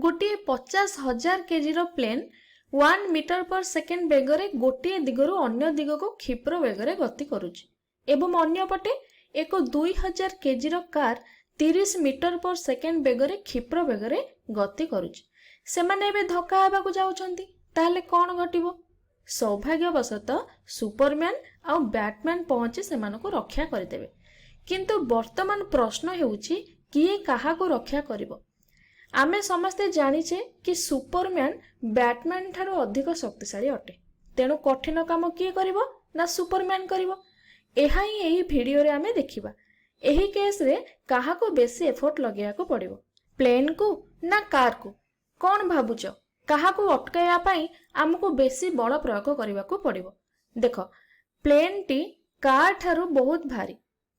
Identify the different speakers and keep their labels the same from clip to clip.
Speaker 1: गोटे 50,000 KG plane 1 metre पर second बेगरे गोटे दिगरु अन्य दिग को क्षिप्र बेगरे गति करुछि एवं अन्य पटे एक 2000 केजी कार 30 मीटर पर सेकेंड बेगरे क्षिप्र बेगरे गति करुछि। सेमाने एबे धक्का हेबाकु जाउछंती ताहले कोन घटिबो? सौभाग्यवशतः सुपरमैन आ बैटमैन पहुंची सेमानकु रक्षा करदेबे। किंतु वर्तमान प्रश्न हेउछि किए काहाकु रक्षा करिवो? आमे समस्ते जानिछे कि सुपरमैन बैटमैन ठारो अधिक शक्तिशाली अटे, तेणु कठिन काम किए करिवो ना सुपरमैन करिवो। एहा ही एही वीडियो रे आमे देखिबा। एही केस रे काहाकु बेसी एफर्ट लगेयाकु पड़िवो, प्लेन को ना कार को? कोन भाबुचो काहाकु अटकाया पई हमकु बेसी बल प्रयोग करिवाकु पड़िवो? देखो, प्लेन टी कार ठारो बहुत भारी,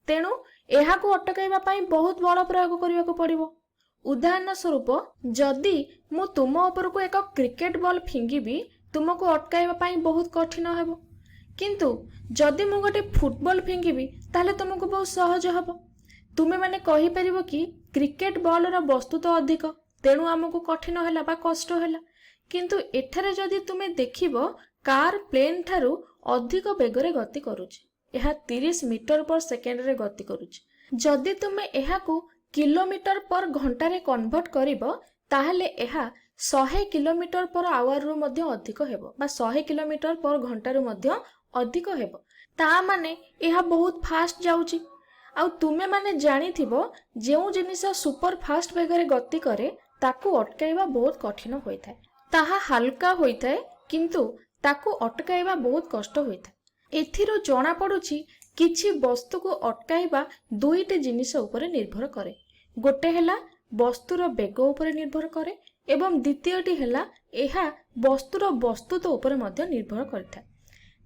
Speaker 1: तेणु एहाकु अटकाइबा पई बहुत बल प्रयोग करिवाकु पड़िवो। उदाहरण स्वरूप जदि मु तुम ऊपर को एक क्रिकेट बॉल फिंगिबी तुमको अटकाइबा पई बहुत कठिन हेबो, किंतु जदि मु गोटे फुटबॉल फिंगिबी ताहले तुमको बहुत सहज हेबो। तुमे माने कहि परिबो कि क्रिकेट बॉल रा वस्तु तो अधिक, तेणु हमको कठिन होला बा कष्ट होला, किंतु एठारे जदि तुमे देखिबो कार प्लेन ठारू अधिक बेगरे गति करूछि। एहा 30 मीटर पर सेकेंड रे गति करूछि। जदि तुमे एहाकू किलोमीटर पर घंटा रे कन्वर्ट करिबो ताहले एहा 100 किलोमीटर पर आवर रु मध्य अधिक हेबो बा 100 किलोमीटर पर घंटा रु मध्य अधिक हेबो। ता माने एहा बहुत फास्ट जाउची। आ तुमे माने जानिथिबो जेउ जिनिस सुपर फास्ट बेगरे गति करे ताकू अटकाइबा बहुत कठिन होइथाय। ताहा हल्का होइथाय किंतु ताकू अटकाइबा बहुत कष्ट होइथाय। एथिरो जणा पडुची किछि वस्तु को अटकाइबा दुईटी जिनिस उपरे निर्भर करे। गोटे हेला वस्तुर बेग उपरे निर्भर करे एवं द्वितीयटी हेला एहा वस्तुर वस्तुत्व उपरे मध्य निर्भर करथाय।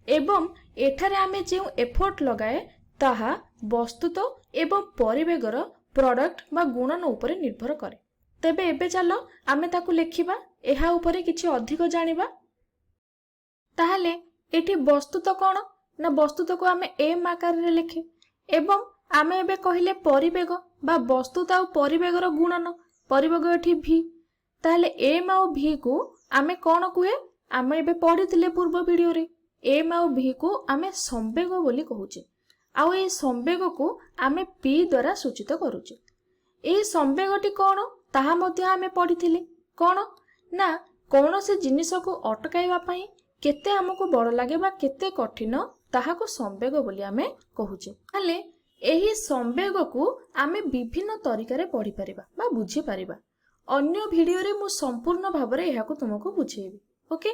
Speaker 1: एवं एठारे आमे जे एफर्ट लगाए ताहा वस्तुत्व एवं परिवेगर प्रोडक्ट बा गुणन उपरे निर्भर करे। तेबे एबे चलो आमे ताकू लेखिबा, एहा उपरे किछि अधिक जानिबा। ताहले एठी वस्तुत्व कोन ना वस्तुत्व को आमे एम आकार रे लेखे एवं आमे एबे कहिले परिवेग बा वस्तुता और परिवेगर गुणन, परिवेग एठी v। ताहले एम और v को आमे कोन कुहे? आमे एबे पढिथिले पूर्व वीडियो रे एम और v को आमे संवेग बोली कहूचे। आउ ए संवेग को आमे p द्वारा सूचित करूचे। ए संवेगटी कोन ताहा मध्ये आमे पढिथिले। कोन ना कोनोसे जिनिस को अटकाइबा पई केते हमको बड़ लागे बा केते कठिन ताहाको संवेग बोली आमे कहूचे। ताले एही संवेग को आमे विभिन्न तरीका रे पढ़ी परिबा बा बुझी परिबा। अन्य वीडियो रे मु संपूर्ण भाबरे एहाको तुमको बुझेबी। ओके,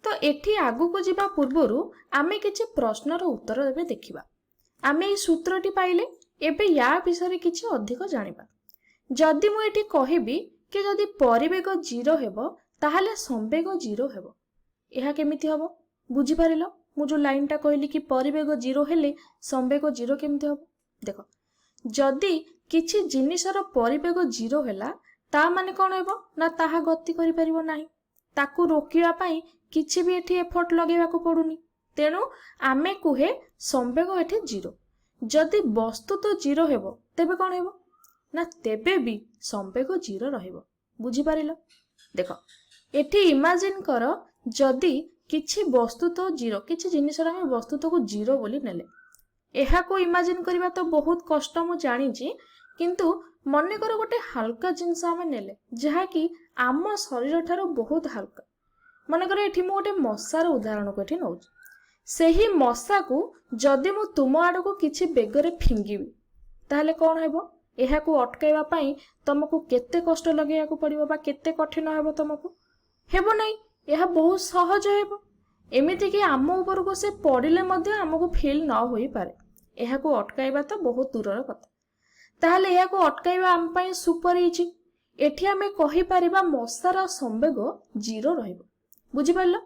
Speaker 1: तो एठी आगु को जिबा पूर्वरु आमे किछि प्रश्नर उत्तर देबे देखिबा। आमे ई सूत्रटी पाइले एबे या विषय किछि अधिक जानिबा। जदि मु एठी कहिबी कि जदि परिवेग 0 हेबो ताहाले संवेग 0 हेबो, एहा केमिति हबो? बुझी पारिलो? मु जो लाइन टा कहली कि परिवेग 0 हेले संवेग 0 केमिति हबो? देखो, जदि किछि जिनिसर परिवेग 0 हेला ता माने कोन हेबो ना ताहा गति करि परिबो नाही, ताकू रोकिया पई किछि भी एठी एफर्ट लगेबा को पडुनी। तेनु आमे कुहे संवेग एठी 0। जदि वस्तु तो 0 हेबो तेबे कोन हेबो ना तेबे भी संवेग 0 रहिबो। बुझी पारिलो? देखो, एठी इमेजिन करो जदि किछि वस्तु तो 0, किछि जिनिसर हम वस्तुत्व को 0 बोली नेले, एहा को इमेजिन करबा तो बहुत कष्ट मु जानि छी, किंतु मने करो गोटे हल्का जिनिस हम नेले जहा कि आम शरीर ठारो बहुत हल्का। मने करो एठी मु गोटे मशार उदाहरण को एठी नउछ। सेही मशा को जदि मु तुम आड़ को किछि बेगरे फिंगिबी ताहले कोन हेबो? एहा को अटकाइबा पई तुमको केते कष्ट लगेया को पड़िबो बा केते कठिन हेबो? तुमको हेबो नै, यह बहुत सहज हेबो। एमिति कि आम ऊपर को से पड़िले मध्य हमको फील न होई पारे। एहा को अटकाइबा तो बहुत दूरर कथा। ताहले एहा को अटकाइबा आम पई सुपर हिची। एठी आमे कहि परिबा मशार संवेग 0 रहइबो। बुझि पारलो?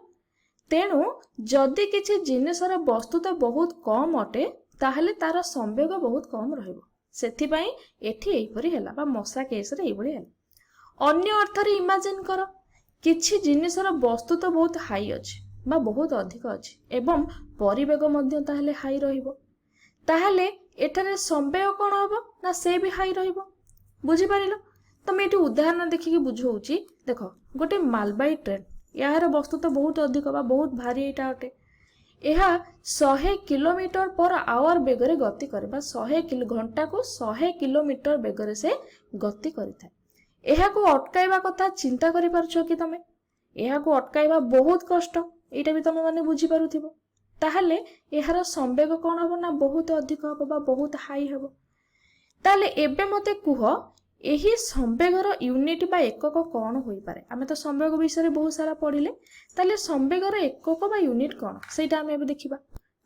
Speaker 1: तेनु जदि किछि जिनिसर वस्तु तो बहुत कम अटे ताहले तार संवेग बहुत कम रहिबो। सेथि पई एठी एइपरि हैला बा मशा केस रे एइबळी हैला। अन्य अर्थ रे इमेजिन करो किछि जिनिसर वस्तु तो बहुत हाई अछि बा बहुत अधिक अछि एवं परिवेग मध्य ताहले हाई रहिबो। ताहले एठारे संवेग कोन हबो ना से भी हाई रहिबो। बुझि पारिलो? तमे एठी उदाहरण देखि कि बुझौची। देख गोटे मालबाही ट्रेन यार वस्तु तो बहुत अधिक बा बहुत भारी यहाँ अटे। यह 100 किलोमीटर पर आवर बेगरे गति करे 100 घंटा को 100 किलोमीटर बेगरे से गति करिଥାଏ। यह को अटकाइबा कथा चिंता करि पारछो कि तमे? यह को अटकाइबा बहुत कष्ट, एटा भी तमे माने बुझी पारुथिबो। ताहले यार संवेग कौन हम ना बहुत अधिक हम बा बहुत हाई हम। ताहले एबे मते कुह यही संवेगर यूनिट बा एकक कौन होई पारे? आमे तो संवेग विषय बहुत सारा पढ़िले। ताहले संवेगर एकक बा यूनिट कौन सेटा आमे एबे देखिबा।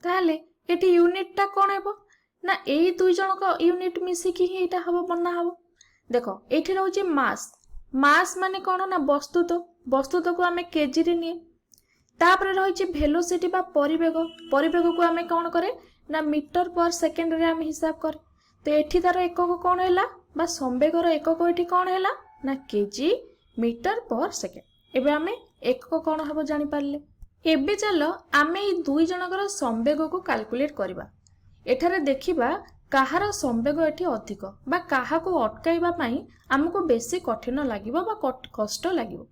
Speaker 1: ताहले एटी यूनिट टा कौन हेबो ना एई दुई जनक यूनिट मिसी कि एटा हबो बन्ना हबो। देखो एठी रहउची मास। मास माने कौन ना वस्तुत्व को आमे केजी रे निये। तापर रही वेलोसिटी बा परिवेग। परिवेग को आमे कौन करे ना मीटर पर सेकेंड रे आमे हिसाब करे। तो एठी तार एकक कौन हैला बा संवेगर एकक एठी कौन हैला ना केजी मीटर पर सेकेंड। एबे आमे एकक कौन हबो जानि पारले। एबे चलो आमे ई दुई जनकर संवेग को कैलकुलेट करबा। एठारे देखिबा काहार संवेग एठी अधिक बा काहाको अटकाइबा पई हमको बेसी कठिन लागिबो बा कष्ट लागिबो।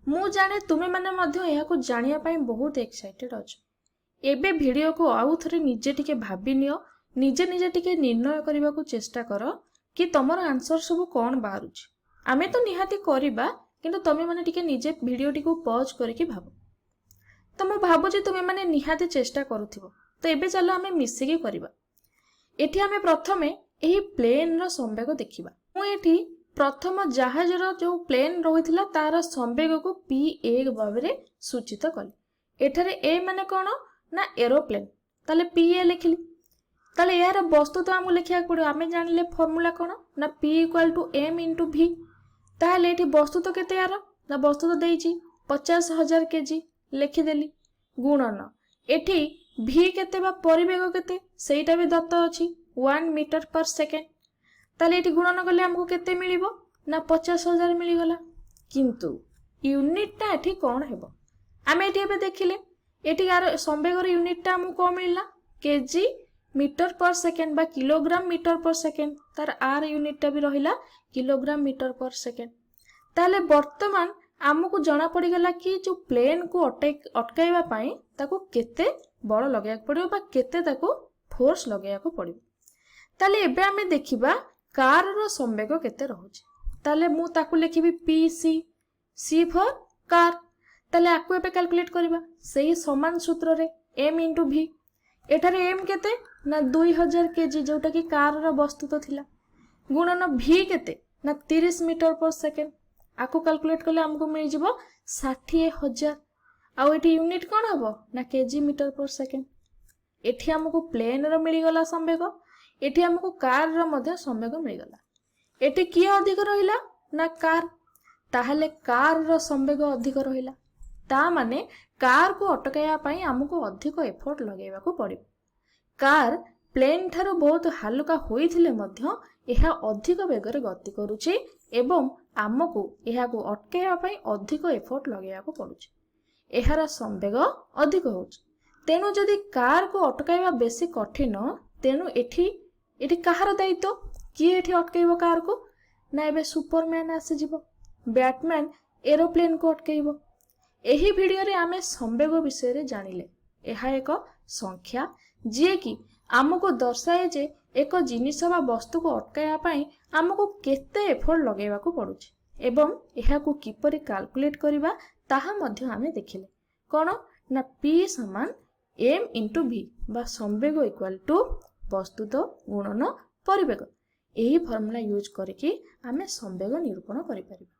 Speaker 1: मु जाने तुमे माने मध्य यहा को जानिया पई बहुत एक्साइटेड अछ। एबे वीडियो को आउ थरे निजे टिके भाबी नियो, निजे टिके निर्णय करबा को चेष्टा करो कि तमर आंसर सब कोन बाहरुछ। आमे तो निहाती करिबा किंतु तमे माने टिके निजे वीडियो टिको पॉज करके भाबो। तो मु भाबो जे तुमे माने निहाती चेष्टा करूथिबो। तो एबे चलो आमे मिसी के करबा। एठी आमे प्रथमे एही प्लेन रो संवेग देखिबा। मु एठी प्रथम जहाज रो जो प्लेन रहिथिला तार संवेग को P1 भाबरे सूचित कली। एठारे ए माने कोन ना एरोप्लेन, ताले P लिखिली। ताले यार वस्तु तो हमु लिखिया पड़ो। आमे जानले फार्मूला कोन ना P = m * v। ताले एठी वस्तु तो केते यार ना वस्तु तो देइची 50,000 केजी लिखि देली गुणन। एठी v केते बा परिवेग केते सेटा भी दत्त अछि 1 मीटर पर सेकेंड। ताले एठी गुणन करले हमको केते मिलिबो ना 50,000 मिली गला। किंतु यूनिट टा एठी कोन हेबो आमे एठी एबे देखिले। एठी यार संवेगर यूनिट टा हमको कोन मिलला केजी मीटर पर सेकेंड बा किलोग्राम मीटर पर सेकेंड। तार आर यूनिट टा भी रहिला किलोग्राम मीटर पर सेकेंड। ताले वर्तमान हमको जना पड़ी गला कि जो प्लेन को अटकाइबा पई ताको केते बड़ लगेया पड़िबो बा केते ताको फोर्स लगेया को पड़िबो। ताले एबे आमे देखिबा कार रो संवेग केते रहउची। ताले मु ताकू लिखिबी PC, C फॉर कार। ताले आकु एबे कैलकुलेट करबा सेही समान सूत्र रे m * v। एठारे m केते ना 2000 केजी जोटा कि कार रो वस्तु तो थिला गुणन v केते ना 30 मीटर पर सेकेंड। आकु कैलकुलेट करले हमको मिल जिवो 60,000। आ एठी यूनिट कोन हबो ना केजी मीटर पर सेकेंड। एठी हमको प्लेन रो मिली गला संवेग, एठी हमको कार रो मध्य संवेग मिल गला। एठी किए अधिक रहिला ना कार। ताहले कार रो संवेग अधिक रहिला। ता माने कार को अटकाया पई हमको अधिक एफर्ट लगेबा को पड़िबो। कार प्लेन थारो बहुत हालुका होइथिले मध्य एहा अधिक बेगरे गति करूची एवं हमको एहा को अटकाया पई अधिक एफर्ट लगेबा को पड़ुची। एहार संवेग अधिक होउची। तेनु जदि कार को अटकाइबा बेसी कठिन तेनु एठी कहार दायित्व किए एठी अटकाइबो कार को ना एबे सुपरमैन आसी जिवो बैटमैन एरोप्लेन को अटकाइबो। एही वीडियो रे आमे संवेग विषय रे जानिले। एहा एक संख्या जे कि हमको दर्शाए जे एक जिनिस बा वस्तु को अटकाइबा पई हमको केते एफर्ट लगेबा को पड़ुची एवं एहा को किपरि कैलकुलेट करबा ताहा मध्य आमे देखिले। कोन ना P = m * v बा संवेग = वस्तुत्व गुणन परिवेग। एही फार्मूला यूज करके आमे संवेग निरूपण करि परिबा।